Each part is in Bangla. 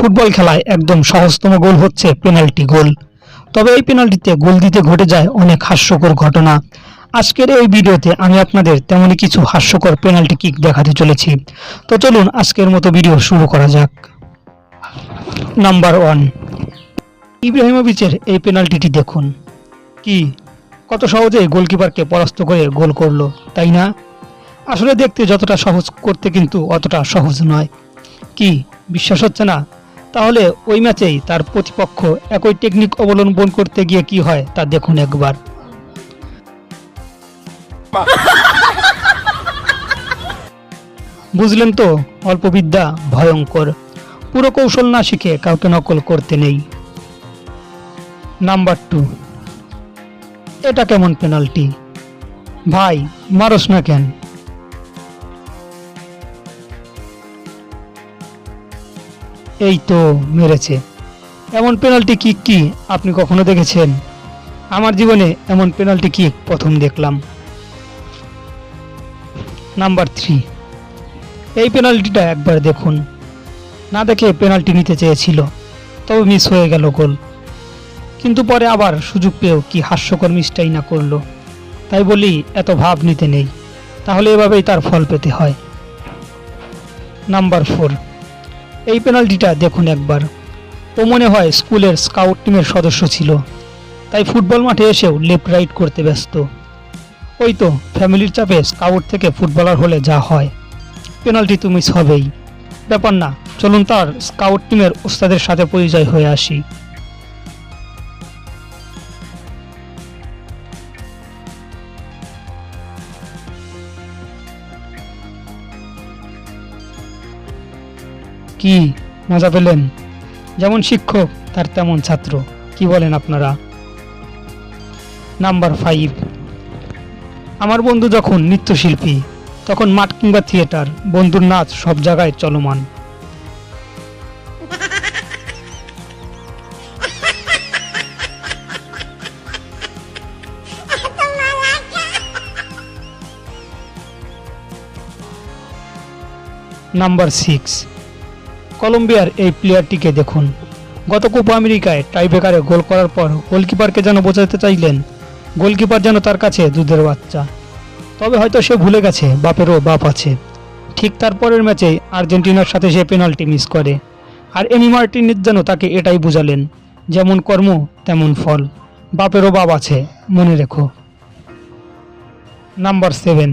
ফুটবল খেলায় একদম সহজতম গোল হচ্ছে পেনাল্টি গোল। তবে এই পেনাল্টিতে গোল দিতে ঘটে যায় অনেক হাস্যকর ঘটনা। আজকের এই ভিডিওতে আমি আপনাদের তেমনই কিছু হাস্যকর পেনাল্টি কিক দেখাতে চলেছি। তো চলুন আজকের মতো ভিডিও শুরু করা যাক। নাম্বার 1, ইব্রাহিমোভিচের এই পেনাল্টিটি দেখুন। কি কত সহজেই গোলকিপারকে পরাস্ত করে গোল করলো, তাই না? আসলে দেখতে যতটা সহজ, করতে কিন্তু অতটা সহজ নয়। কি বিশ্বাস হচ্ছে না? তাহলে ওই ম্যাচেই তার প্রতিপক্ষ একই টেকনিক অবলম্বন করতে গিয়ে কি হয় তা দেখুন একবার। বুঝলেন তো, অল্প বিদ্যা ভয়ঙ্কর। পুরো কৌশল না শিখে কাউকে নকল করতে নেই। নাম্বার 2, এটা কেমন পেনাল্টি? ভাই মারস না কেন? এই তো মেরেছে। এমন পেনাল্টি কিক কি আপনি কখনো দেখেছেন? আমার জীবনে এমন পেনাল্টি কিক প্রথম দেখলাম। নাম্বার 3, এই পেনাল্টিটা একবার দেখুন। না দেখে পেনাল্টি নিতে চেয়েছিল, তবে মিস হয়ে গেল গোল। কিন্তু পরে আবার সুযোগ পেয়েও কি হাস্যকর মিসটাই না করলো। তাই বলি এত ভাব নিতে নেই, তাহলে এভাবেই তার ফল পেতে হয়। নাম্বার 4, এই পেনাল্টিটা দেখুন একবার। ও মনে হয় স্কুলের স্কাউট টিমের সদস্য ছিল, তাই ফুটবল মাঠে এসেও লেফট রাইট করতে ব্যস্ত। ওই তো ফ্যামিলির চাপে স্কাউট থেকে ফুটবলার হলে যা হয়, পেনাল্টি তো মিস হবেই। ব্যাপার না, চলুন তার স্কাউট টিমের ওস্তাদের সাথে পরিচয় হয়ে আসি। কি মজা পেলেন? যেমন শিক্ষক তার তেমন ছাত্র, কি বলেন আপনারা? নাম্বার 5, আমার বন্ধু যখন নৃত্যশিল্পী, তখন মাঠ কিংবা থিয়েটার, বন্ধুর নাচ সব জায়গায় চলমান। নাম্বার 6, কলম্বিয়ার এই প্লেয়ারটিকে দেখুন। গত কোপা আমেরিকায় টাইব্রেকারে গোল করার পর গোলকিপারকে যেন বোঝাতে চাইলেন গোলকিপার যেন তার কাছে দুধের বাচ্চা। তবে হয়তো সে ভুলে গেছে বাপেরও বাপ আছে। ঠিক তারপরের ম্যাচে আর্জেন্টিনার সাথে সে পেনাল্টি মিস করে, আর এমি মার্টিনেজ যেন তাকে এটাই বুঝালেন, যেমন কর্ম তেমন ফল, বাপেরও বাপ আছে, মনে রেখো। নাম্বার 7,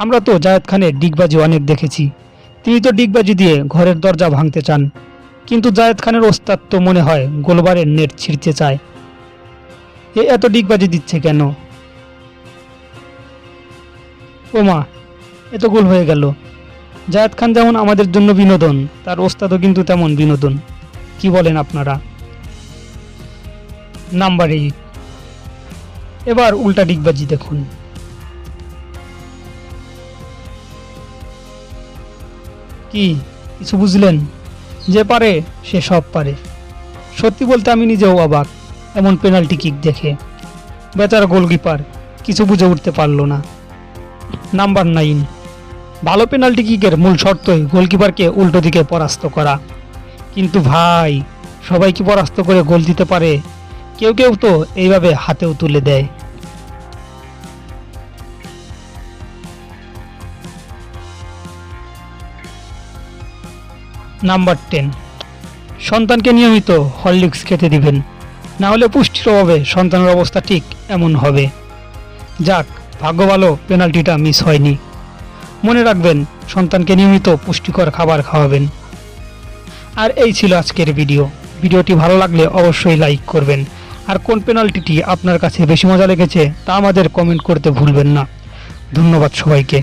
আমরা তো জায়েদ খানের ডিগবাজি অনেক দেখেছি। তিনি তো ডিগবাজি দিয়ে ঘরের দরজা ভাঙতে চান, কিন্তু জায়েদ খানের ওস্তাদ তো মনে হয় গোলবারের নেট ছিঁড়তে চায়। এত ডিগবাজি দিচ্ছে কেন? ও মা, এত গোল হয়ে গেল। জায়েদ খান যেমন আমাদের জন্য বিনোদন, তার ওস্তাদও কিন্তু তেমন বিনোদন, কি বলেন আপনারা? নাম্বার 8, এবার উল্টা ডিগবাজি দেখুন। কি কিছু বুঝলেন? যে পারে সে সব পারে। সত্যি বলতে আমি নিজেও অবাক এমন পেনাল্টি কিক দেখে। বেচারা গোলকিপার কিছু বুঝে উঠতে পারলো না। নাম্বার 9, ভালো পেনাল্টি কিকের মূল শর্তই গোলকিপারকে উল্টো দিকে পরাস্ত করা। কিন্তু ভাই, সবাই কি পরাস্ত করে গোল দিতে পারে? কেউ কেউ তো এইভাবে হাতেও তুলে দেয়। নাম্বার 10, সন্তানকে নিয়মিত হরলিক্স খেতে দিবেন, না হলে পুষ্টির অভাবে সন্তানের অবস্থা ঠিক এমন হবে। যাক, ভাগ্য ভালো পেনাল্টিটা মিস হয়নি। মনে রাখবেন, সন্তানকে নিয়মিত পুষ্টিকর খাবার খাওয়াবেন। আর এই ছিল আজকের ভিডিওটি ভালো লাগলে অবশ্যই লাইক করবেন। আর কোন পেনাল্টিটি আপনার কাছে বেশি মজা লেগেছে তা আমাদের কমেন্ট করতে ভুলবেন না। ধন্যবাদ সবাইকে।